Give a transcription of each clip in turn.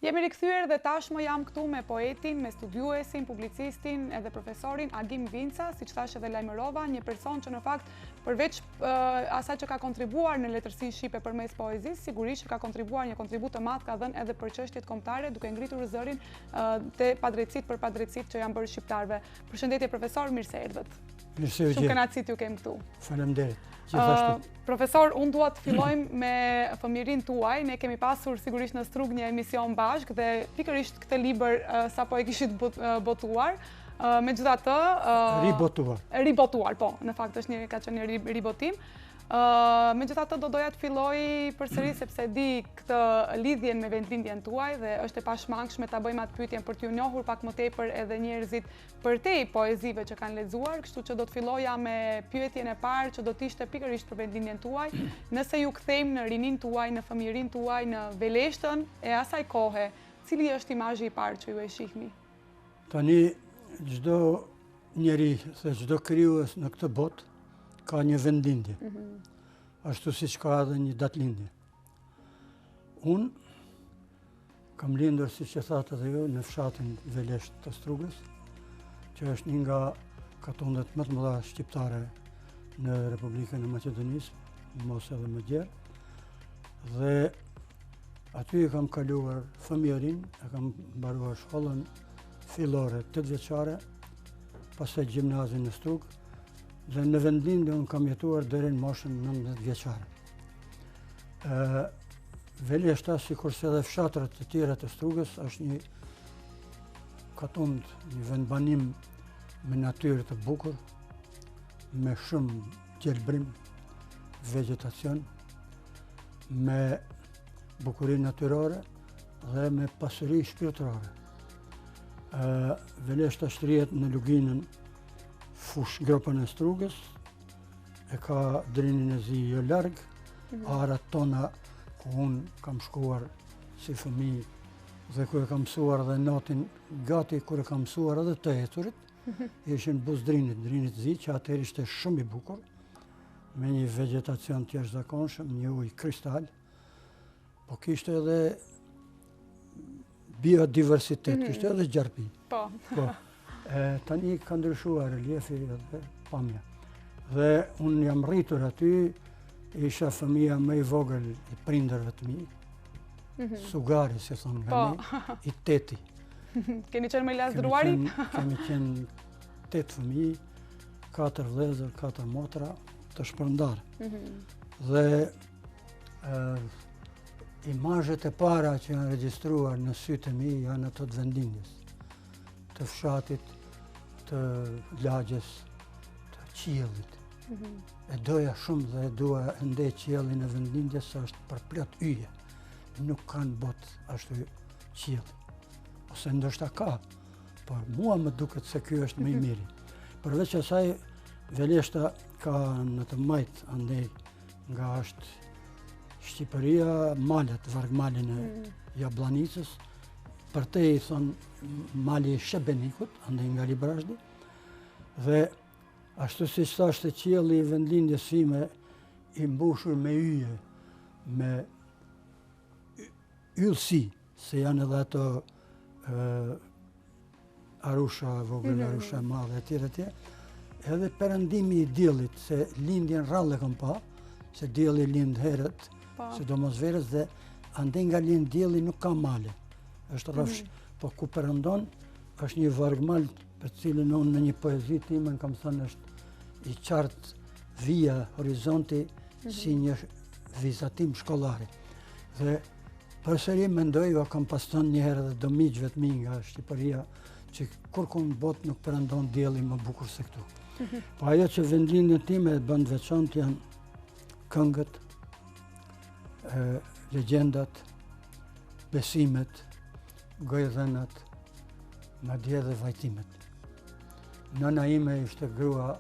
Jemi rikthyer dhe tashmë jam këtu me poetin, me studiuesin, publicistin edhe profesorin Agim Vinca, siç thash edhe lajmërova, një person që në fakt përveç asaj që ka kontribuar në letërsinë shqipe përmes poezisë, sigurisht që ka kontribuar një kontribut të madh ka dhënë edhe për çështjet kombëtare, duke ngritur zërin te padrejtësitë për padrejtësitë që janë bërë shqiptarëve. Përshëndetje profesor, mirë se erdhët. Shumë kënaqësi t'ju kem këtu. Faleminderit. Profesor, unë dua të fillojmë me fëmijërinë tuaj. Ne kemi pasur sigurisht në Strug një emision bashkë dhe pikërisht këtë libër sapo e kishit botuar. Megjithatë, ribotuar, po, në fakt është ka qenë një ribotim. Megjithatë do doja të filloj përsëri sepse di këtë lidhjen me vendlindjen tuaj dhe është e pashmangshme ta bëjmë atë pyetjen për t'ju njohur pak më tepër edhe njerëzit përtej poezive që kanë lexuar, kështu që do të filloja me pyetjen e parë që do të ishte pikërisht për vendlindjen tuaj. Nëse ju kthejmë në rinin tuaj, në fëmijërinë tuaj, në veleshtën e asaj kohe, cili është imazhi i parë që ju e shihni? Tani çdo njeri, çdo krijues në këtë botë ka një vendlindje, ashtu siç ka edhe një datëlindje. Unë kam lindur, siç e thatë edhe ju, në fshatin Velesht të Strugës, që është një nga katundet më të mëdha shqiptare në Republikën e Maqedonisë, mos edhe më gjerë, dhe aty e kam kaluar fëmijërinë, e kam mbaruar shkollën fillore 8 vjeçare, pastaj gjimnazin në Strugë, dhe në vendlindje unë kam jetuar deri në moshën 19 vjeçare. Veleshta, sikurse edhe fshatrat të tjera të Strugës, është një katund, një vendbanim me natyrë të bukur, me shumë gjelbrim, vegetacion, me bukurinë natyrore dhe me pasuri shpirtërore. Veleshta shtrihet në luginën fush gropën e Strugës, e ka drinin e zi jo larg, arat tona ku unë kam shkuar si fëmijë dhe ku e kam mësuar dhe natin gati kur e kam mësuar edhe të eturit, ishin buz drinit zi, që atëherë ishte shumë i bukur, me një vegetacion të jashtëzakonshëm, një ujë kristal, po kishte edhe biodiversitet, kishte edhe gjarpi. Po. Tani ka ndryshuar reliefi dhe pamja. Dhe unë jam rritur aty, isha fëmija më i vogël i prindërve të mi, sugari, si thonë nga ne, i teti. Keni qenë më i lasdruari? Kemi qenë 8 fëmijë, 4 vëllezër, 4 motra, të shpërndarë. Dhe imazhet e para që janë regjistruar në sytë e mi janë ato të vendlindjes, të fshatit, të lagjes, të qiellit. E doja shumë dhe e dua ende qiellin e vendlindjes, sa është përplot yje. Nuk kanë botë ashtu qielli. Ose ndoshta ka, por mua më duket se ky është më i miri. Përveç asaj, Veleshta ka në të majt andej nga është Shqipëria, malet, vargmalin e Jabllanicës, për te i thonë mali Shebenikut, andej nga Librashdi, dhe ashtu si thashtë qielli i vendlindjes sime i mbushur me yje, me yllësi, se janë edhe ato Arusha, vogël Arusha e madhe, etj. Edhe perëndimi i diellit, se lindjen rrallë kam pa, se dielli lind herët, sidomos verës, dhe andej nga lind dielli nuk ka male. Është rrafsh, po ku perëndon është një vargmal për cilin unë në një poezi time kam thënë është i qartë vija, horizonti, si një vizatim shkollari. Dhe përsëri mendoj, kam pas thënë një herë edhe miqve të mi nga Shqipëria, që kur ku në botë nuk perëndon dielli më bukur se këtu. Po ajo që vendlindjen time e bën veçantë janë këngët, legjendat, besimet, gojdhenat, madje edhe vajtimet. Nëna ime ishte grua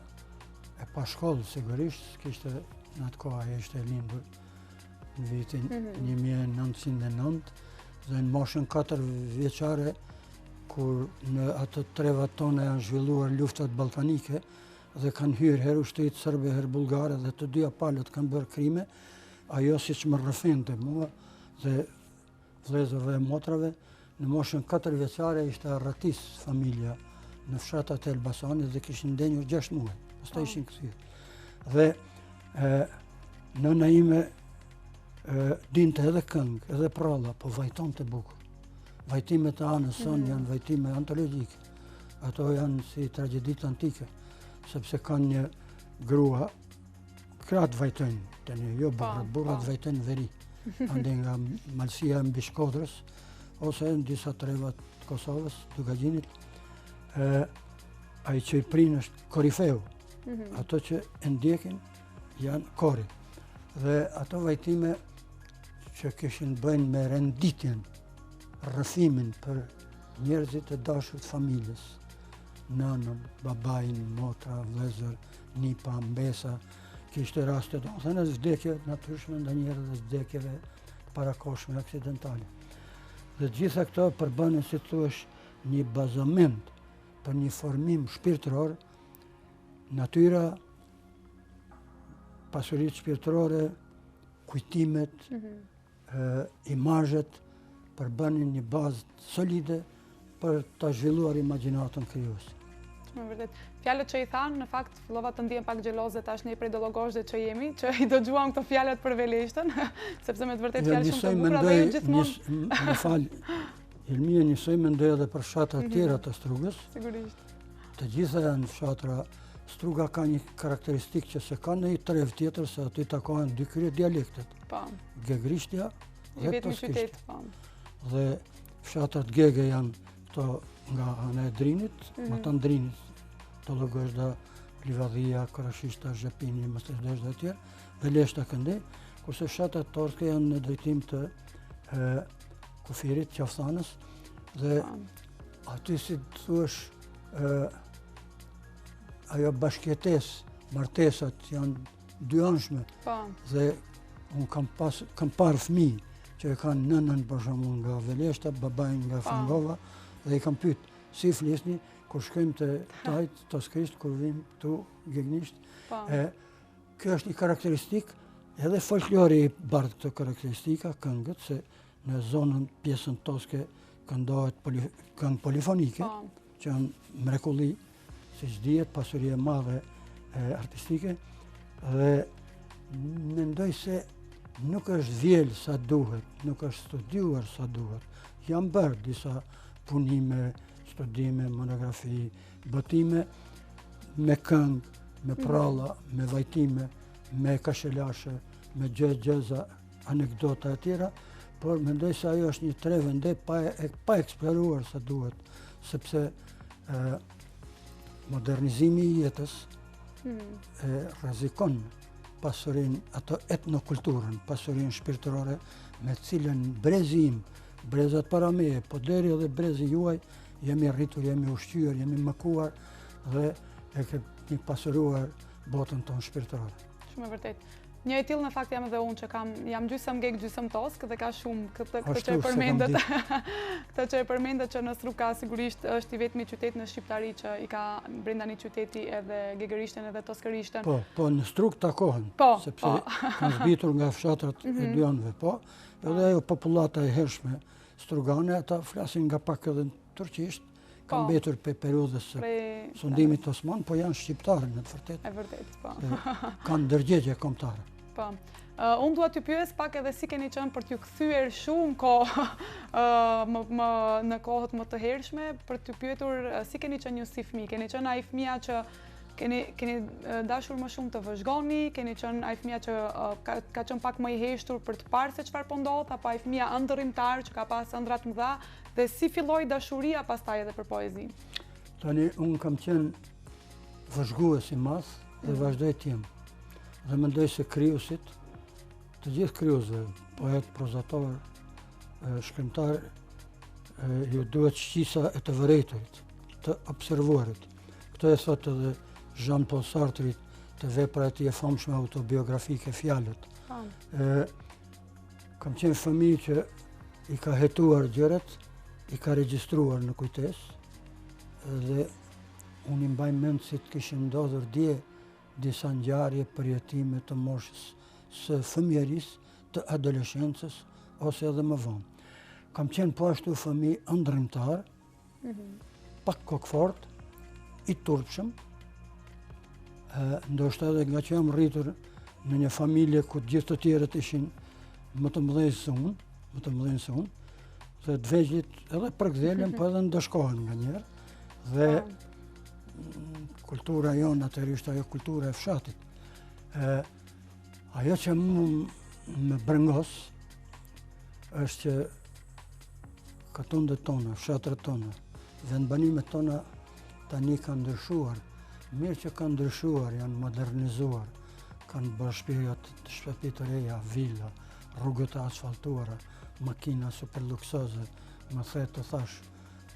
e pa shkollë sigurisht, kishte në atë kohë ajo ishte lindur në vitin 1909 dhe në moshën 4 vjeçare, kur në ato trevat tona janë zhvilluar luftat ballkanike dhe kanë hyrë herë ushtrit serbe, herë bullgare dhe të dyja palët kanë bërë krime, ajo siç më rrëfente mua dhe vëllezërve e motrave, në moshën 4 vjeçare ishte arratis familja në fshatat e Elbasanit dhe kishin ndenjur 6 muaj, pastaj ishin kthyer. Dhe nëna ime dinte edhe këngë, edhe pralla, po vajtonte bukur. Vajtimet e anës sonë janë vajtime antologjike. Ato janë si tragjedit antike, sepse kanë një grua, kratë vajtojnë, tani jo burrat, burrat vajtojnë veri, ande nga Malësia mbi Shkodrës, ose në disa trevat të Kosovës, Dugagjinit, ai që i prinë është korifeu, ato që e ndjekin janë kori. Dhe ato vajtime që kishin bëjnë me renditjen, rrëfimin për njerëzit e dashur të familjes, nënën, babajin, motra, vëllezër, nipa, mbesa, kishte raste do të thënë vdekje natyrshme ndonjëherë dhe vdekjeve të parakohshme aksidentale. Dhe gjitha këto përbënin si thuaç një bazament për një formim shpirtëror, natyra, pasuritë shpirtërore, kujtimet, imazhet përbënin një bazë solide për ta zhvilluar imagjinatën krijuese. Me vërtet. Fjalët që i thanë, në fakt, fillova të ndihem pak xheloze tash ne prej ideologëve që jemi, që i dëgjuam këto fjalët për Veleshtën, sepse me të vërtetë fjalë shumë të bukura dhe ju gjithmonë. Më fal, Ilmia njësoj mendoj edhe për fshatra të tjera të Strugës. Sigurisht. Të gjitha janë fshatra. Struga ka një karakteristikë që se ka në i trev tjetër, se aty takohen dy krye dialektet. Gegrishtja dhe Toskishtja. Dhe fshatrat Gege janë këto nga ana e Drinit, Matan Drinit, Tollogozhda, Livadhia, Korashishta, Zhepini, Mosterdezhda dhe tjerë, Veleshta Këndej, kurse fshatrat torske janë në drejtim të kufirit, Qafsanës, dhe aty si të thuash ajo bashkëjetes, martesat janë dyanshme, dhe unë kam parë fëmijë që e kanë nënën për shembull nga Veleshta, babain nga Fangova, dhe i kam pyet, si flisni kur shkojmë te Tajt, Toskisht, kur vim këtu Gegnisht. Kjo është një karakteristikë, edhe folklori i bardh këto karakteristika, këngët, se në zonën pjesën toske këndohet këngë polifonike, që janë mrekulli, siç dihet, pasuri e madhe artistike, dhe mendoj se nuk është vjel sa duhet, nuk është studiuar sa duhet. Janë bërë disa punime, studime, monografi, botime me këngë, me pralla, me vajtime, me kashelashe, me gjëza, anekdota e tjera, por mendoj se ajo është një trevende pa eksploruar sa duhet, sepse modernizimi i jetës rrezikon pasurinë, ato etnokulturën, pasurinë shpirtërore me cilën brezi im, brezat para meje, po deri edhe brezi juaj, jemi rritur, jemi ushqyer, jemi mëkuar dhe e kemi pasuruar botën tonë shpirtërore. Shumë e vërtet. Një e tillë në fakt jam edhe unë që jam gjysëm Geg, gjysëm Tosk dhe ka shumë këtë që e përmendet. Këtë që e përmendet që në Strugë ka sigurisht është i vetmi qytet në shqiptari që i ka brenda një qyteti edhe Gegerishten edhe Toskërishten. Po, në Strugë takohen, sepse kanë zbitur nga fshatrat e dy anëve, po, edhe ajo popullata e hershme strugane, ata flasin nga pak edhe në turqisht, kanë mbetur për periudhës së sundimit osman, po janë shqiptarë në të vërtetë. E vërtet, po. Kanë ndërgjegje kombëtare. Po. Unë dua t'ju pyes pak edhe si keni qenë për t'ju kthyer shumë kohë në kohët më të hershme, për t'ju pyetur si keni qenë ju si fëmijë. Keni qenë ai fëmia që keni dashur më shumë të vëzhgoni, keni qenë ai fëmia që ka qenë pak më i heshtur për të parë se çfarë po ndodh, apo ai fëmia ëndërrimtar që ka pas ëndra të mëdha, dhe si filloi dashuria pastaj edhe për poezinë? Tani unë kam qenë vëzhgues i madh dhe vazhdoj të jem. Dhe mendoj se krijuesit, të gjithë krijuesve, poet, prozator, shkrimtar, ju duhet shqisa e të vërejturit, të observuarit. Këto e thot edhe Jean-Paul Sartre të vepra e tij e famshme autobiografike Fjalët. Kam qenë fëmijë që i ka hetuar gjërat, i ka regjistruar në kujtesë dhe unë i mbaj mend si të kishin ndodhur dje disa ngjarje përjetime të moshës së fëmijërisë, të adoleshencës ose edhe më vonë. Kam qenë po ashtu fëmijë ëndrrymtar, pak kokfort, i turpshëm, ndoshta edhe nga që jam rritur në një familje ku gjithë të tjerët ishin më të mëdhenj se unë, dhe të vegjlit edhe përkthelen, po edhe ndëshkohen nganjëherë. Dhe kultura jonë atëherë ishte ajo kultura e fshatit. Ajo që më brengos është që katundet tona, fshatrat tona, vendbanimet tona tani kanë ndryshuar. Mirë që kanë ndryshuar, janë modernizuar, kanë bërë shtëpi të reja, villa, rrugët e asfaltuara, makina super luksoze, më the të thash,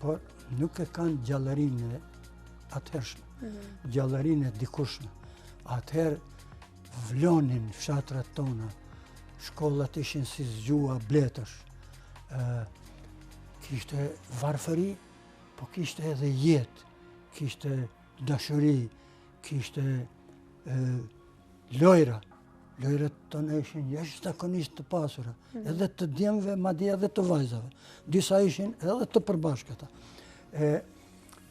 por nuk e kanë gjallërinë e atëhershme, gjallërinë e dikushme. Atëherë vlonin fshatrat tona, shkollat ishin si zgjua bletësh, kishte varfëri, po kishte edhe jetë, kishte dashuri, kishte lojra. Lojrat tona ishin jashtëzakonisht të pasura, edhe të djemve, madje edhe të vajzave. Disa ishin edhe të përbashkëta.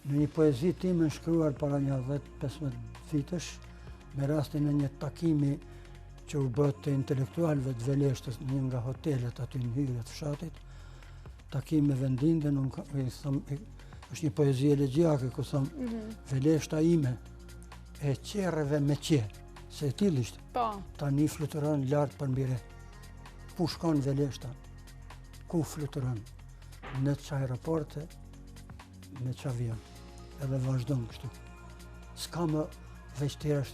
Në një poezi time shkruar para një 10-15 vitesh, me rastin e një takimi që u bë të intelektualëve të Veleshtës, një nga hotelet aty në hyrje të fshatit, takim me vendindjen, është një poezi elegjake ku thon Veleshta ime e qerreve me qe. Se e tillë ishte. Tani fluturon lart për mbi re. Ku shkon Veleshta? Ku fluturon? Në çaeroporte, me çavion. Edhe vazhdon kështu. S'ka më veç tjera,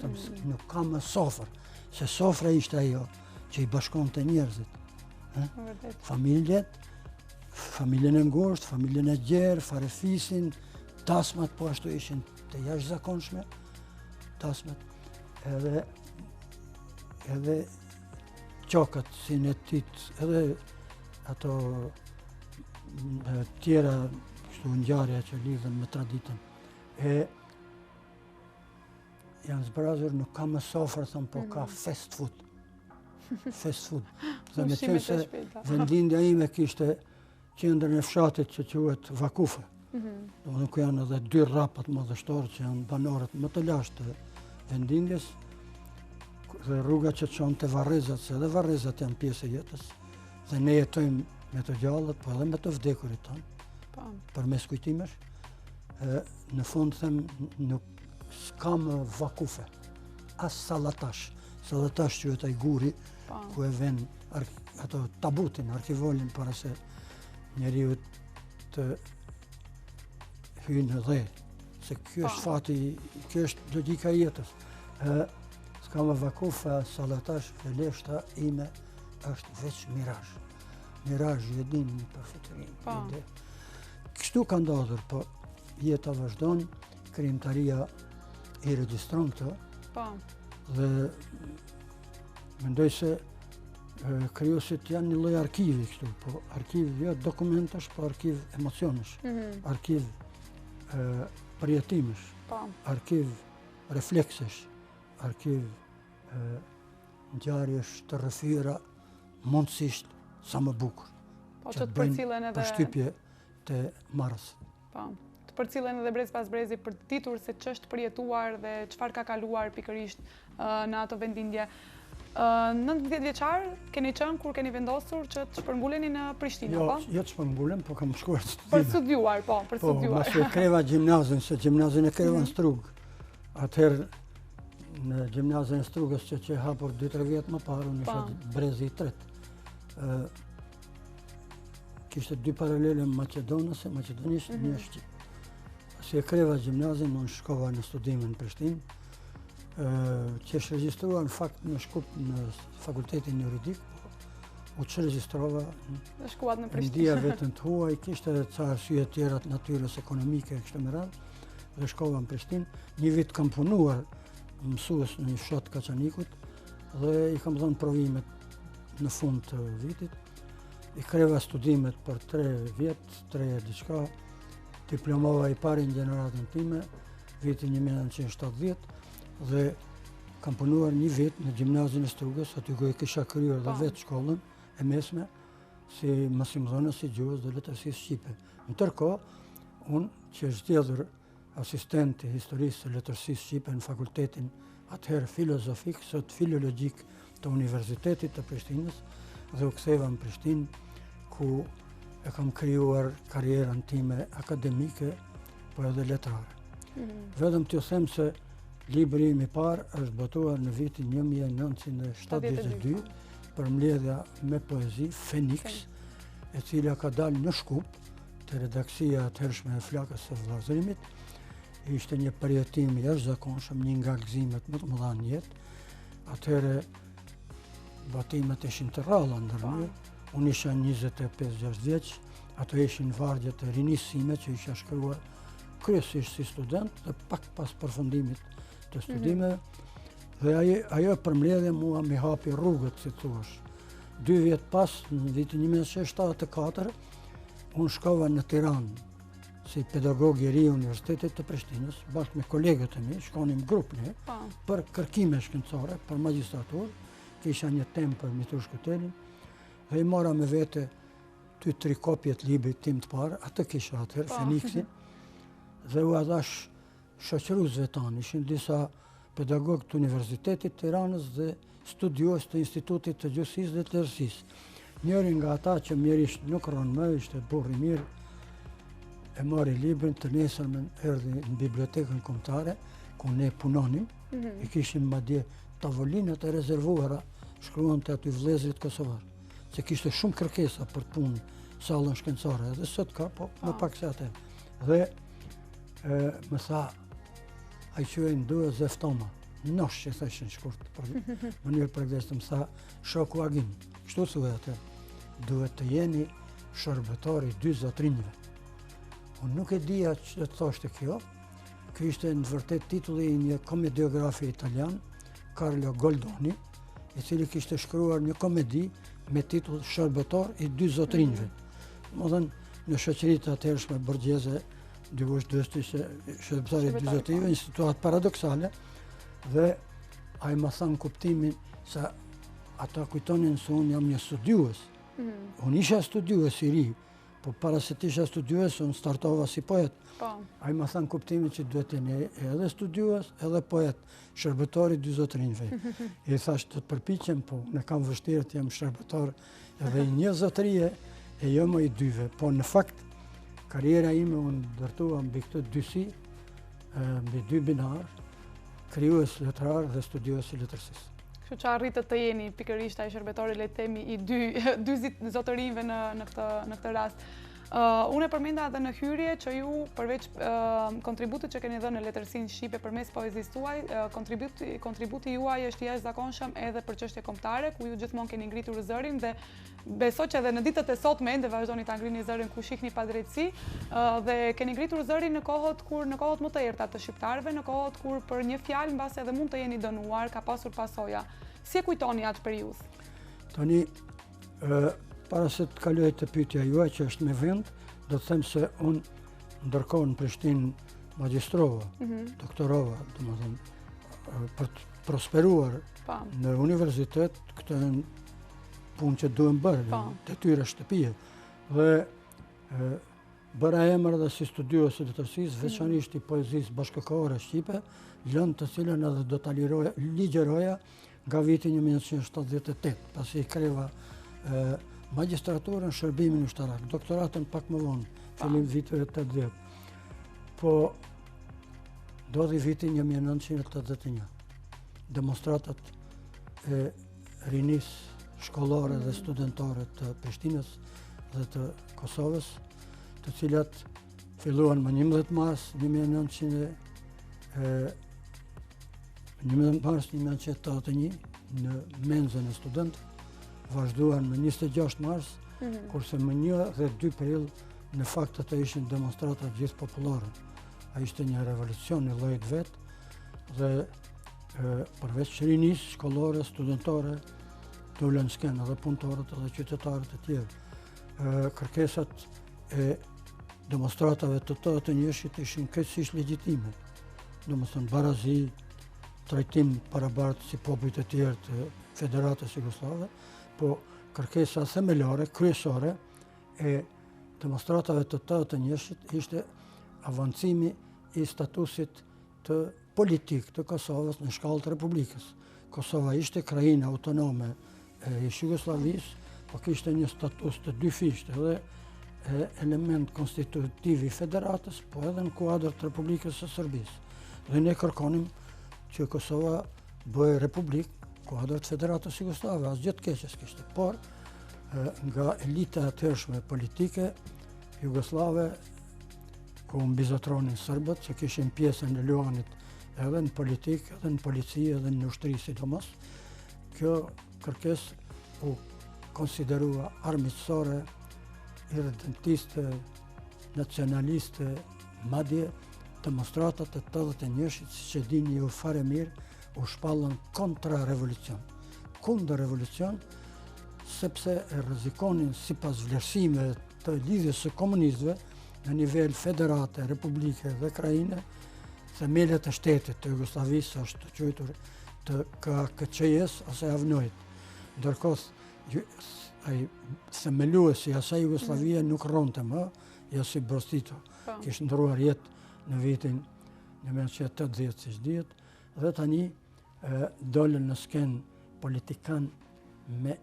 nuk ka më sofër. Se sofra ishte ajo që i bashkonte njerëzit. Familjen e ngushtë, familjen e gjerë, farefisin, tasmat po ashtu ishin të jashtëzakonshme. Tasmat. Edhe qokat, sinetit, edhe ato tjera ngjarje që lidhen me traditën. Janë zbrazur, nuk ka më sofër, thëmë, po ka fast food. Fast food. Dhe me qenë se vendindja ime kishte qendrën e fshatit që quhet Vakufe. Nuk janë edhe 2 rrapat madhështorë që janë banorët më të lashtë të vendindjes, dhe rruga që çon te Varrezat, se edhe Varrezat janë pjesë e jetës, dhe ne jetojmë me të gjallët, po edhe me të vdekurit tonë, përmes kujtimesh. Në fund them, nuk s'ka më Vakufe, as Sallatash. Sallatash quhet ai guri ku e vën ato tabutin, arkivolin para se njeriu të hyjë në dhe, se kjo është fati, kjo është logjika e jetës. S'ka më Vakufe, Sallatash, Veleshta ime është veç mirazh. Mirazh, ju e dini për futurinë. Kështu ka ndodhur, po jeta vazhdon, krijimtaria i regjistron këto. Dhe mendoj se krijuesit janë një lloj arkivi kështu, po arkiv jo dokumentash, po arkiv emocionesh, arkiv përjetimesh, arkiv refleksesh, arkiv ngjarjesh të rrëfyera mundësisht sa më bukur. Që të përcillen edhe përshtypje të marrës. Të përcillen edhe brez pas brezi për të ditur se ç'është përjetuar dhe çfarë ka kaluar pikërisht në ato vendindje. 19 vjeçar keni qenë kur keni vendosur që të shpërnguleni në Prishtinë, po? Jo të shpërngulem, po kam shkuar të studime. Për studiuar, po, për studiuar. Po, mos e kreva gjimnazin, se gjimnazin e kreva në Strugë. Atëherë në gjimnazin e Strugës që hapur 2-3 vjet më parë, unë isha brezi i tretë. Kishte 2 paralele Maqedonisë, një Shqip. Si e kreva gjimnazin, unë shkova në studime në Prishtinë, që është regjistruar në fakt në Shkup në fakultetin juridik, u që regjistrova, ndija vetën të huaj, kishte edhe ca arsye tjera të natyrës ekonomike e kështu me radhë, dhe shkova në Prishtinë. Një vit kam punuar mësues në një fshat Kaçanikut dhe i kam dhënë provimet në fund të vitit. I kreva studimet për 3 vjet, 3 diçka, diplomova i parin gjeneratën time, vitin 1970, dhe kam punuar 1 vit në gjimnazin e Strugës, aty ku e kisha kryer dhe vetë shkollën e mesme, si mësimdhënës si gjuhës dhe letërsisë shqipe. Në tërkohë, unë që është zgjedhur asistenti historisë së letërsisë shqipe në fakultetin atëherë filozofik, sot filologjik të Universitetit të Prishtinës, dhe u ktheva në Prishtinë, ku e kam krijuar karrierën time akademike, po edhe letrare. Vetëm t'ju them se libri im i parë është botuar në vitin 1972 për mbledhja me poezi Feniks, e cila ka dalë në Shkup te redaksia atëhershme e Flakës së Vllazërimit. Ishte një përjetim i jashtëzakonshëm, një nga gëzimet më të mëdha në jetë. Atëherë batimet ishin të rralla ndërmjet. Unë isha 25-6 vjeç, ato ishin vargjet e rinisë sime që isha shkruar kryesisht si student dhe pak pas përfundimit të studimeve. Dhe ajo përmbledhje mua mi hapi rrugët, si thuash. 2 vjet pas, në vitin 1974, unë shkova në Tiranë si pedagog i ri i Universitetit të Prishtinës, bashkë me kolegët e mi, shkonim grup ne, për kërkime shkencore, për magjistraturë, kisha një temë për Mitur Shkutelin, dhe i mora me vete 2-3 kopje të librit tim të parë, atë kisha atëherë, Feniksin, dhe u adhash shoqëruesve tanë, ishin disa pedagog të Universitetit të Tiranës dhe studios të Institutit të Gjuhësisë dhe të Letërsisë. Njëri nga ata që mjerisht nuk rënë më, ishte burri mirë, e mori librin, të nesërmen erdhi në bibliotekën kombëtare, ku ne punonim, i kishim madje tavolinat e rezervuara, shkruan të aty vëllezërit kosovar, se kishte shumë kërkesa për punë, sallën shkencore, edhe sot ka, po më pak se atë. Dhe më tha, a i quajnë duhe zeftoma, nosh që theshin shkurt, mënyrë përgjithëse më tha, shoku Agim, kështu thuaj atë, duhet të jeni shërbëtori 2 zotrinjve. Unë nuk e dija që të thoshte kjo ishte në vërtet titulli i një komediografi italian, Carlo Goldoni, i cili kishte shkruar një komedi me titull Shërbëtor i 2 zotrinjve. Më dhënë në shoqëritë atëhershme borgjeze, dikush dështi se shërbëtori i 2 zotrinjve, një situatë paradoksale, dhe ai më thanë kuptimin se ata kujtonin se unë jam një studiues. Unë isha studiues i ri, po para se t'isha studiues, unë startova si poet. Ai më thanë kuptimin që duhet jeni edhe studiues, edhe poet, shërbëtori 2 zotrinjve. I thash të përpiqem, po ne kam vështirë të jam shërbëtor edhe i 1 zotrie e jo më i 2-ve. Po në fakt, karriera ime unë ndërtua mbi këtë dysi, mbi 2 binar, krijues letrar dhe studiues i letërsisë. Kështu që arritët të jeni pikërisht ai shërbëtori, le të themi, i 2 zotërinjve në këtë rast. Unë e përmenda edhe në hyrje që ju, përveç kontributit që keni dhënë në letërsinë shqipe përmes poezisë tuaj, kontributi juaj është i jashtëzakonshëm edhe për çështje kombëtare, ku ju gjithmonë keni ngritur zërin dhe besoj që edhe në ditët e sotme ende vazhdoni ta ngrini zërin ku shihni padrejtësi dhe keni ngritur zërin në kohët më të errta të shqiptarëve, në kohët kur për një fjalë mbase edhe mund të jeni dënuar, ka pasur pasoja. Si e kujtoni atë periudhë? Tani, para se të kaloj të pyetja juaj që është me vend, do të them se unë ndërkohë në Prishtinë magjistrova, doktorova, domethënë për të prosperuar në universitet, këtë punë që duhen bërë, detyra shtëpie. Dhe bëra emër dhe si studiues i letërsisë, veçanërisht i poezisë bashkëkohore shqipe, lëndë të cilën edhe do ta ligjeroja nga viti 1978, pasi kreva magjistraturën shërbimin ushtarak, doktoratën pak më vonë, fillim viteve 80. Po dodhi vitin 1981. Demonstratat e rinisë shkollore dhe studentore të Prishtinës dhe të Kosovës, të cilat filluan më 11 mars 1981 në menzën e studentëve, vazhduan më 26 mars, kurse më 1 dhe 2 prill në fakt ato ishin demonstrata gjithë popullore. Ai ishte një revolucion i llojit vet dhe përveç rinisë shkollore, studentore, dolën skenë edhe punëtorët edhe qytetarët e tjerë. Kërkesat e demonstratave të 81-shit ishin krejtësisht legjitime. Domethënë barazi, trajtim parabartë si popujt e tjerë të Federatës Jugoslave, po kërkesa themelore, kryesore e demonstratave të 81-shit ishte avancimi i statusit të politik të Kosovës në shkallë të Republikës. Kosova ishte krajina autonome e Jugosllavisë, po kishte një status të dyfishtë edhe element konstitutiv i federatës, po edhe në kuadër të Republikës së Serbisë. Dhe ne kërkonim që Kosova bëhe republikë kuadër të federatës jugoslave, asgjë të keqe s'kishte. Por nga elita e atëhershme politike jugoslave, ku mbizotronin serbët, që kishin pjesën e luanit edhe në politikë, edhe në polici, edhe në ushtri sidomos, kjo kërkesë u konsiderua armiqësore, irredentiste, nacionaliste, madje demonstratat e 81-shit, siç e dini ju fare mirë, u shpallën kontra revolucion. Kundër revolucion, sepse e rrezikonin sipas vlerësimeve të lidhjes së komunistëve në nivel federate, republike dhe krajine, themelet e shtetit të Jugosllavisë është quajtur të KKÇ-s ose AVNOJ-t. Ndërkohë ai themeluesi i asaj Jugosllavie nuk rronte më, Josip Broz Tito. Kishte ndruar jetë në vitin 1980, siç dihet, dhe tani dolën në skenë politikan me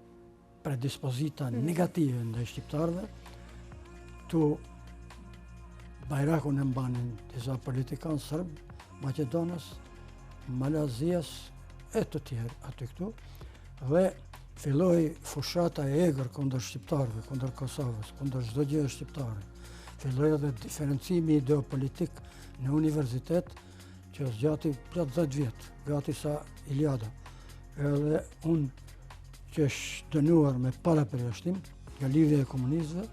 predispozita negative ndaj shqiptarëve. Tu bajrakun e mbanin disa politikanë serb, Maqedonës, Malazijas e të tjerë aty këtu, dhe filloi fushata e egër kundër shqiptarëve, kundër Kosovës, kundër çdo gjë shqiptare. Filloi edhe diferencimi ideopolitik në universitet, që zgjati plot 10 vjet, gati sa Iliada. Edhe unë që është dënuar me para përjashtim nga lidhja e komunistëve,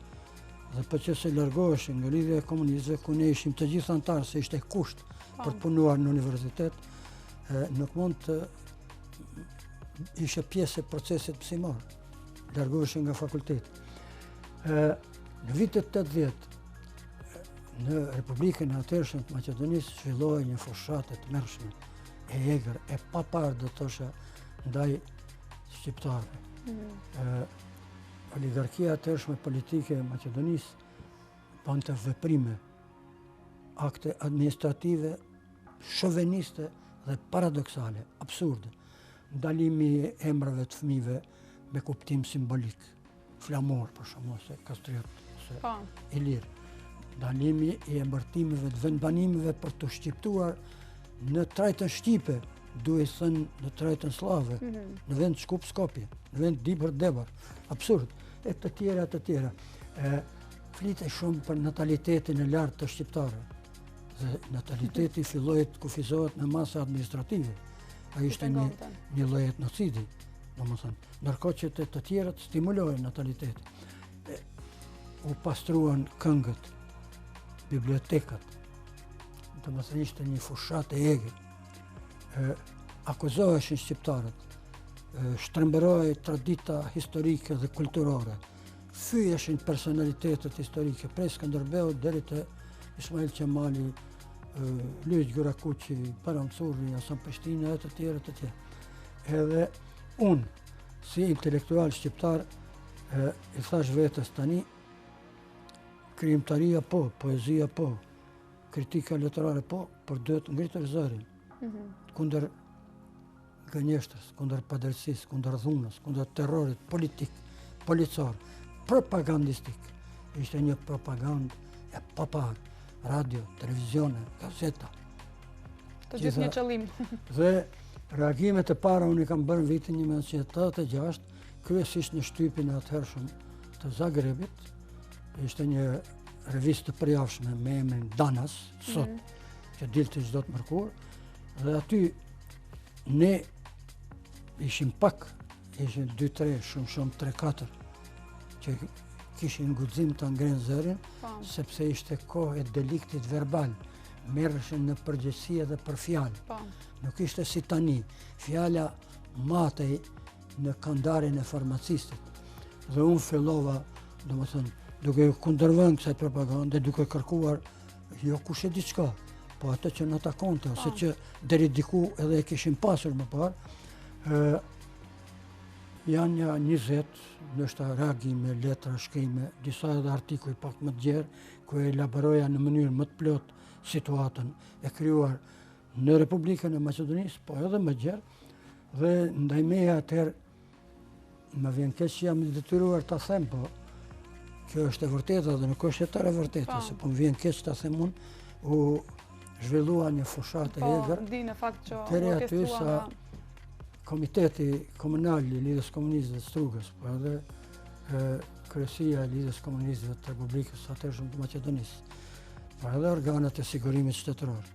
dhe për që se largoheshin nga lidhja e komunistëve, ku ne ishim të gjithë antarë, se ishte kusht për të punuar në universitet, nuk mund të ishe pjesë e procesit mësimor, largoheshin nga fakulteti. Në vitet 80, në Republikën e atëhershme të Maqedonisë zhvilloi një fushatë të mërshme, e egër, e paparë do të thosha ndaj shqiptarëve. Oligarkia atëhershme politike e Maqedonisë bante veprime, akte administrative, shoveniste dhe paradoksale, absurde. Ndalimi i emrave të fëmijëve me kuptim simbolik, flamor për shembull, ose kastriot, ose ilir. Ndalimi i emërtimeve të vendbanimeve për të shqiptuar në trajtën shqipe, duhet thënë në trajtën slave, në vend Shkup Skopje, në vend Dibër Debar, absurd, e të tjera. Flitej shumë për natalitetin e lartë të shqiptarëve. Dhe nataliteti filloi të kufizohet me masa administrative. Ai ishte një lloj etnocidi, domethënë, ndërkohë që të tjerët stimulohen nataliteti. U pastruan këngët, bibliotekat, domethënë ishte një fushat e egër. Akuzoheshin shqiptarët, shtrembëroi tradita historike dhe kulturore, fyeshin personalitetet historike, prej Skënderbeut deri te Ismail Qemali, Luiz Gjurakuqi, Param Curri, Hasan Prishtina e të tjerë. Edhe unë, si intelektual shqiptar, i thash vetes tani, krijimtaria po, poezia po, kritika letrare po, por duhet ngritur zërin kundër gënjeshtrës, kundër padrejtisë, kundër dhunës, kundër terrorit politik, policor, propagandistik. Ishte një propagandë e papar, radio, televizione, gazeta. Të gjithë një qëllim. Dhe reagimet e para unë i kam bërë në vitin 1986, kryesisht në shtypin e atëhershëm të Zagrebit. Ishte një revistë të përjavshme me emrin Danas, sot, që dilte çdo të mërkur, dhe aty ne ishim pak, ishin 2-3, shumë 3-4, që kishin guxim të ngrenë zërin, sepse ishte kohë e deliktit verbal, merreshin në përgjegjësi edhe për fjalë. Nuk ishte si tani, fjala matej në kandarin e farmacistit. Dhe unë fillova, domethënë, duke kundërvënë kësaj propagande, duke kërkuar jo kush e diçka, po atë që në takonte, ose që deri diku edhe e kishin pasur më parë, Janë një 20, nështë reagime, letra, shkrime, disa edhe artikuj pak më të gjerë, ku e elaboroja në mënyrë më të plot situatën e kryuar në Republikën e Macedonisë, po edhe më gjerë, dhe ndaj meja atëherë më vjen keq që jam i detyruar ta them, po kjo është e vërteta dhe nuk është e tërë e vërteta, se po më vjen keq ta them unë, u zhvillua një fushat e egër, deri aty sa Komiteti Komunal i Lidhjes Komunistëve të Strugës, po edhe Kryesia e Lidhjes Komunistëve të Republikës atëhershme të Maqedonisë, po edhe organet e sigurimit shtetëror.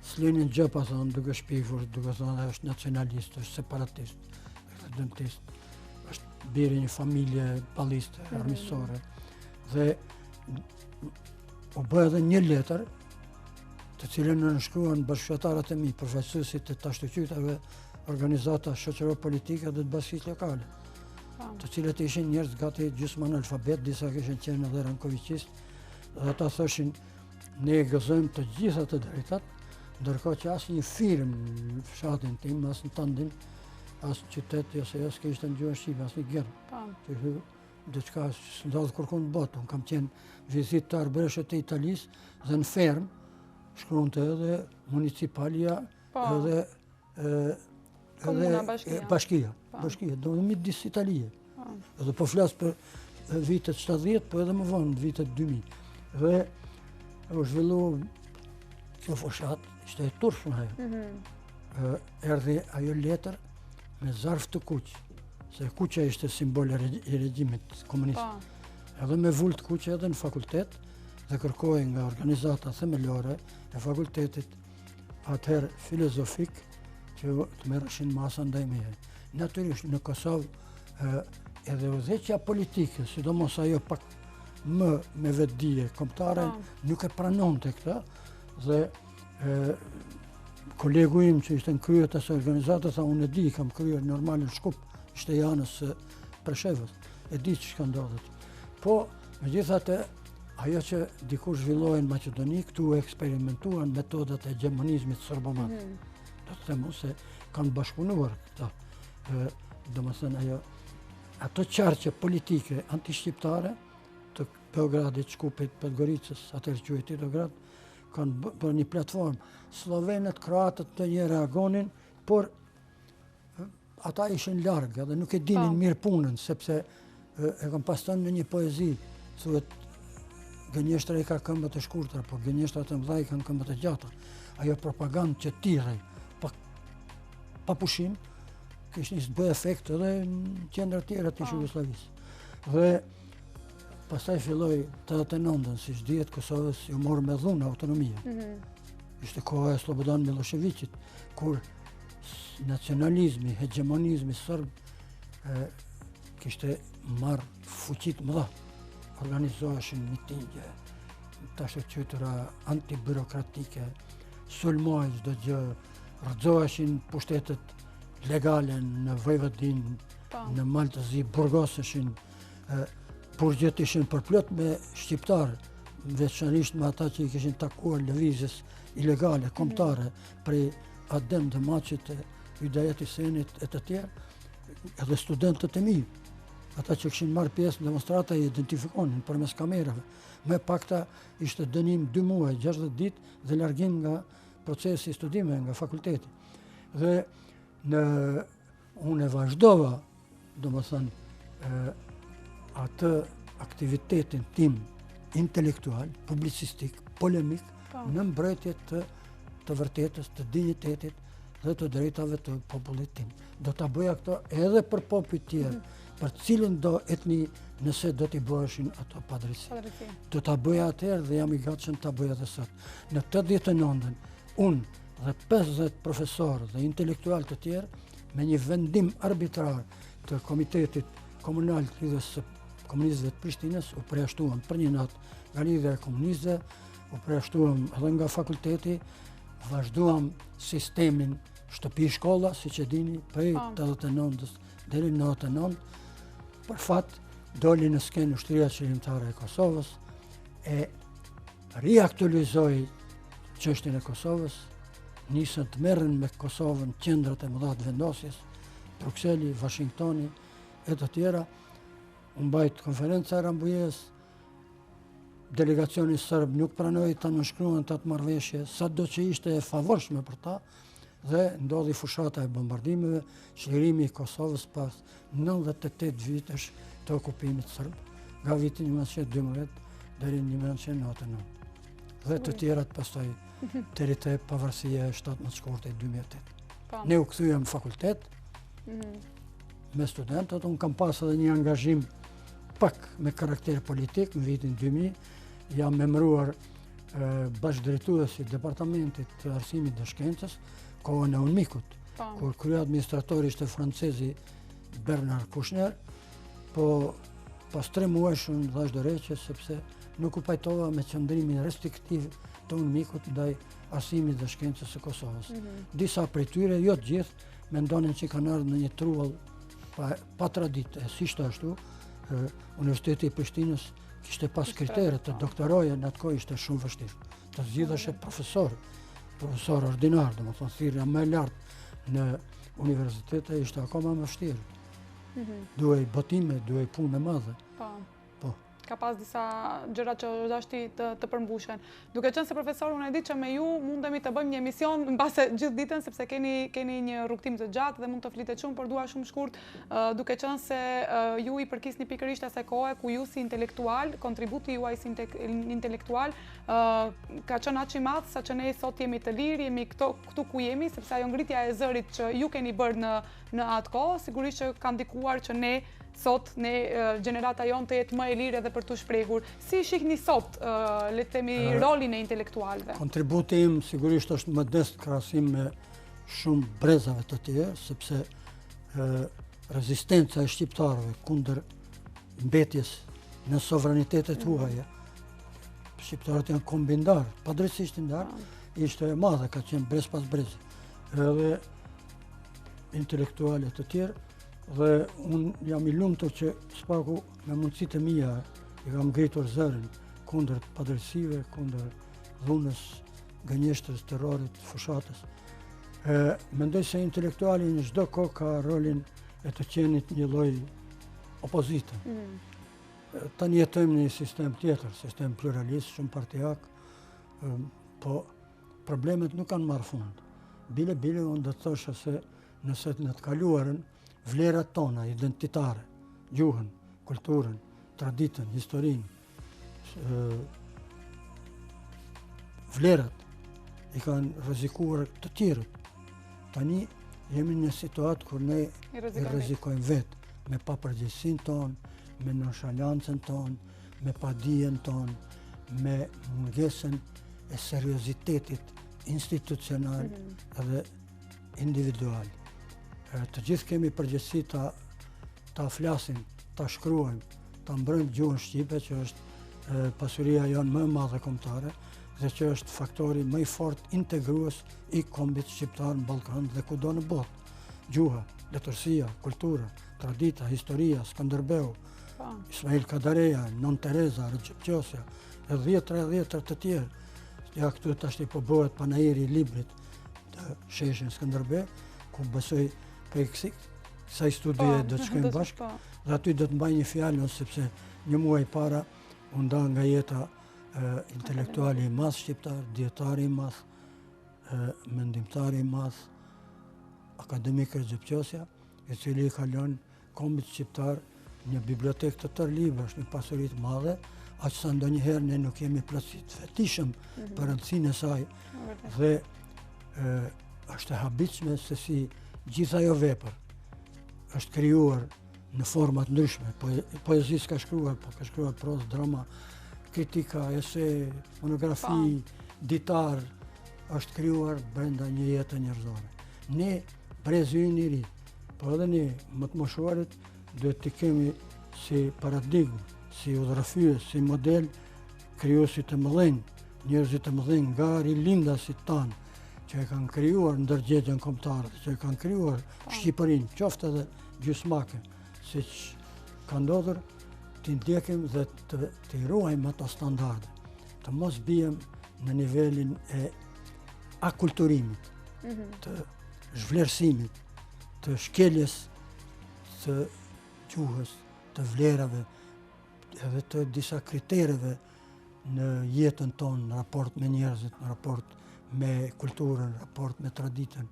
S'linin gjë pa thonë, duke shpifur, duke thonë ai është nacionalist, është separatist, është dëmtist, është biri një familje balliste, armiqësore. Dhe u bë edhe një letër të cilën në nënshkruan bashkëfqatarët e mi, përfaqësuesit e tashtëqytetave, organizata shoqëro-politike dhe të bashkisë lokale, të cilët ishin njerëz gati gjysmë analfabet, disa kishin qenë edhe rankoviqistë, dhe ata thoshin ne gëzojmë të gjitha të drejtat, ndërkohë që asnjë firmë në fshatin tim, as në Tandin, as në qytet, ose as kishte në gjuhën shqipe, as një gjerë. Që diçka s'ndodh kurkun në botë. Unë kam qenë vizitar breshët e Italisë dhe në fermë shkruante edhe municipalia edhe bashkia, do të thotë midis Italie. Edhe po flas për vitet 70, po edhe më vonë, vitet 2000. Dhe u zhvillu kjo fushat, ishte e turpshme ajo. Erdhi ajo letër me zarf të kuq, se kuqja ishte simbol i regjimit komunist. Edhe me vull të kuq edhe në fakultet, dhe kërkoi nga organizata themelore e fakultetit atëherë filozofik që të merreshin masa ndaj meje. Natyrisht në Kosovë edhe udhëheqja politike, sidomos ajo pak më me vetdije kombëtare, nuk e pranonte këtë dhe kolegu im që ishte në krye të asaj organizate tha unë e di, kam kryer normal në Shkup, ishte janës Preshevës, e di ç'ka ndodhet. Po megjithatë ajo që dikur zhvillohej në Maqedoni, këtu eksperimentuan metodat e hegemonizmit serboman. Do të them se kanë bashkëpunuar këta. Domethënë ato qarqe politike antishqiptare të Beogradit, Shkupit, Podgoricës, atëherë quhej Titograd, kanë bërë një platformë. Slovenët, kroatët të një reagonin, por ata ishin larg edhe nuk e dinin mirë punën, sepse e kam pasur në një poezi, thuhet gënjeshtra i ka këmbët e shkurtra, por gënjeshtrat e mëdha i kanë këmbët e gjata. Ajo propagandë që tirrej pa pushim, kishte nisë të bëjë efekt edhe në qendra të tjera të Jugosllavisë. Dhe pastaj filloi 89-ën, siç dihet, Kosovës ju mor me dhunë autonomia. Ishte koha e Slobodan Miloševićit, kur nacionalizmi, hegemonizmi serb kishte marrë fuqi të mëdha. Organizoheshin mitingje, tashtëqytera antibirokratike, sulmohen çdo gjë, rrëzoheshin pushtetet legale në Vojvodin, në Maltëzi, burgoseshin, burgjet ishin përplot me shqiptarë, veçanërisht me ata që i kishin takuar lëvizjes ilegale, kombëtare, prej Adem dhe Maçit, Hydayet Hisenit e të tjerë, edhe studentët e mi. Ata që kishin marrë pjesë në demonstrata i identifikonin përmes kamerave. Me pakta ishte dënim 2 muaj, 60 ditë dhe largim nga procesi i studimeve nga fakulteti. Dhe unë e vazhdova, domethënë, atë aktivitetin tim intelektual, publicistik, polemik, në mbrojtje të vërtetës, të dinjitetit dhe të drejtave të popullit tim. Do ta bëja këto edhe për popujt tjerë, për cilën do etni nëse do t'i bëheshin ato padrejti. Do ta bëja atëherë dhe jam i gatshëm ta bëja edhe sot. Në 89-ën, unë dhe 50 profesorë dhe intelektual të tjerë, me një vendim arbitrar të Komitetit Komunal të Lidhjes së Komunistëve të Prishtinës, u përjashtuam për një natë nga Lidhja e Komunistëve, u përjashtuam edhe nga fakulteti, vazhduam sistemin shtëpi shkolla, siç e dini, prej 89-s deri në 99, për fat doli në skenë Ushtria Qëllimtare e Kosovës, e riaktualizoi çështjen e Kosovës, nisën të merren me Kosovën qendrat e mëdha të vendosjes, Bruxelli, Washingtoni e të tjera. Unë bajt konferenca e Rambujës, delegacioni sërb nuk pranoi të nënshkruan të atë marrëveshje, sado që ishte e favorshme për ta, dhe ndodhi fushata e bombardimeve, çlirimi i Kosovës pas 98 vitesh të okupimit sërb, nga viti 1912 deri në 1999. Dhe të tjerat pastaj deri te pavarësia e 17 shkurtë 2008. Ne u kthyem në fakultet me studentët, unë kam pas edhe një angazhim pak me karakter politik në vitin 2000, jam memëruar bashkëdrejtuesi i Departamentit të Arsimit dhe Shkencës, kohën e UNMIK-ut, kur kryeadministratori ishte francezi Bernard Kouchner, po pas 3 muajsh unë dhash dorëheqje sepse nuk u pajtova me qëndrimin restriktiv të UNMIK-ut ndaj Arsimit dhe Shkencës së Kosovës. Disa prej tyre, jo të gjithë, mendonin që kanë ardhur në një truall pa traditë, si ishte ashtu. Universiteti i Prishtinës kishte pas kriteret të doktoroje, në atë kohë ishte shumë vështirë. Të zgjidheshe profesor ordinar, domethënë thirrja më e lartë në universitete ishte akoma më vështirë. Duhej botime, duhej punë e madhe. Ka pas disa gjëra që dashti të përmbushen. Duke qenë se profesor, unë e di që me ju mundemi të bëjmë një emision në base gjithë ditën, sepse keni një rrugtim të gjatë dhe mund të flitet shumë, por dua shumë shkurt, duke qenë se ju i përkisni pikërisht asaj kohe ku ju si intelektual, kontributi juaj si intelektual, ka qenë aq i madh sa që ne sot jemi të lirë, jemi këtu ku jemi, sepse ajo ngritja e zërit që ju keni bërë në atë kohë, sigurisht që ka ndikuar që ne sot gjenerata jonë të jetë më e lirë edhe për të shprehur. Si shihni sot, le të themi, rolin e intelektualëve? Kontributi im sigurisht është modest krahasim me shumë brezave të tjerë, sepse rezistenca e shqiptarëve kundër mbetjes në sovranitetet huaja, shqiptarët janë kombindar, padrejtisht ndar, ishte e madhe, ka qenë brez pas brez. Edhe intelektuale të tjerë, dhe unë jam i lumtur që spaku me mundësitë e mia i kam ngritur zërin kundër padrejtësive, kundër dhunës, gënjeshtrës, terrorit, fushatës. Mendoj se intelektuali në çdo kohë ka rolin e të qenit një lloj opozite. Tani jetojmë në një sistem tjetër, sistem pluralist, shumë partijak, po problemet nuk kanë marrë fund. Bile unë do të thosha se nëse në të kaluarën vlerat tona identitare, gjuhën, kulturën, traditën, historinë, vlerat i kanë rrezikuar të tjerët. Tani jemi në situatë kur ne i rrezikojmë vetë, me papërgjegjësinë tonë, me nonshalancën tonë, me padijen tonë, me mungesën e seriozitetit institucional edhe individual. Të gjithë kemi përgjegjësi ta flasim, ta shkruajmë, ta mbrojmë gjuhën shqipe, që është pasuria jonë më e madhe kombëtare dhe që është faktori më i fortë integrues i kombit shqiptar në Ballkan dhe kudo në botë. Gjuha, letërsia, kultura, tradita, historia, Skënderbeu, Ismail Kadareja, Non Tereza, Recep Qosja, e 10 të tjerë. Ja këtu tash po bëhet panairi i librit të sheshin Skënderbeu, ku besoj për kësaj studie do të shkojmë bashkë, dhe aty do të mbaj një fjalë, sepse një muaj para u nda nga jeta intelektuali i madh shqiptar, dietari i madh, mendimtari i madh, akademik Recep Qosja, i cili ka lënë kombit shqiptar një bibliotekë të tërë librash, një pasuri të madhe, aq sa ndonjëherë ne nuk jemi plotësisht vetishëm për rëndësinë e saj, dhe është e habitshme se si gjithë ajo vepër është krijuar në forma të ndryshme. Poezi ka shkruar, po ka shkruar prozë, drama, kritika, ese, monografi, ditar, është krijuar brenda një jete njerëzore. Ne, brezi ynë i ri, po edhe ne, më të moshuarit, duhet të kemi si paradigmë, si udhërrëfyes, si model, krijuesit të mëdhenj, njerëzit të mëdhenj nga rilindasit tanë, që e kanë krijuar ndërgjegjën kombëtare, që e kanë krijuar Shqipërinë, qoftë edhe gjysmake, siç ka ndodhur, të ndjekim dhe të ruajmë ato standarde, të mos bijem në nivelin e akulturimit, të zhvlerësimit, të shkeljes të gjuhës, të vlerave, edhe të disa kritereve në jetën tonë, në raport me njerëzit, në raport me kulturën, raport me traditën,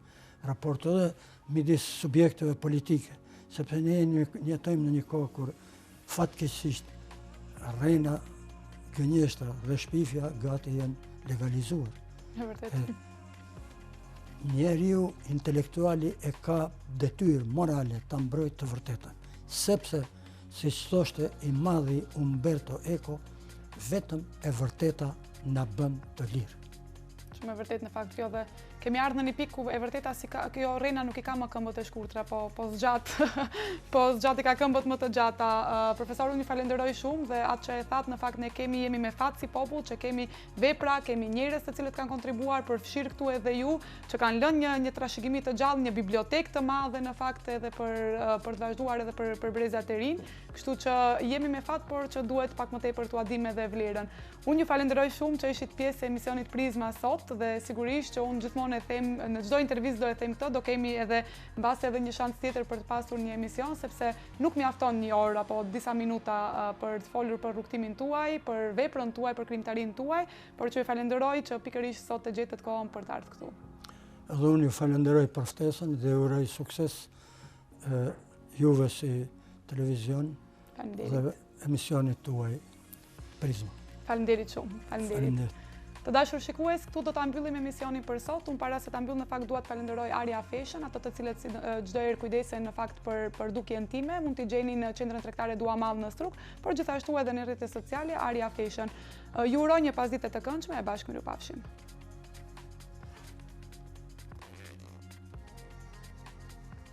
raport edhe midis subjekteve politike, sepse ne jetojmë në një kohë kur fatkeqësisht rrena, gënjeshtra dhe shpifja gati janë legalizuar. E vërtet. Njeriu intelektuali e ka detyrë morale ta mbrojtë të vërtetën, sepse siç thoshte i madhi Umberto Eco, vetëm e vërteta na bën të lirë. Shumë e vërtet në fakt kjo dhe kemi ardhur në një pikë ku e vërteta si kjo rrena nuk i ka më këmbët e shkurtra, po zgjat i ka këmbët më të gjata. Profesor, unë ju falenderoj shumë dhe atë që e thatë në fakt ne jemi me fat si popull, që kemi vepra, kemi njerëz të cilët kanë kontribuar për fshirë këtu edhe ju, që kanë lënë një trashëgimi të gjallë, një bibliotekë të madhe në fakt edhe për të vazhduar edhe për brezat e rinj. Kështu që jemi me fat, por që duhet pak më tepër t'u dimë edhe vlerën. Unë ju falenderoj shumë që ishit pjesë e emisionit Prizma sot dhe sigurisht që unë gjithmonë e them në çdo intervistë do e them këtë, do kemi edhe mbase edhe një shans tjetër për të pasur një emision, sepse nuk mjafton një orë apo disa minuta për të folur për rrugtimin tuaj, për veprën tuaj, për krijimtarinë tuaj, por që ju falenderoj që pikërisht sot të gjetët kohën për të ardhur këtu. Edhe unë ju falenderoj për ftesën dhe uroj sukses juve si televizion dhe emisionit tuaj Prizma. Faleminderit shumë. Faleminderit. Të dashur shikues, këtu do ta mbyllim emisionin për sot. Unë para se ta mbyll në fakt dua të falenderoj Aria Fashion, ato të cilët çdo herë kujdesen në fakt për dukjen time, mund t'i gjeni në qendrën tregtare Duamall në Struk, por gjithashtu edhe në rrjetet sociale Aria Fashion. Ju uroj një pasditë të këndshme e bashkë mirupafshim.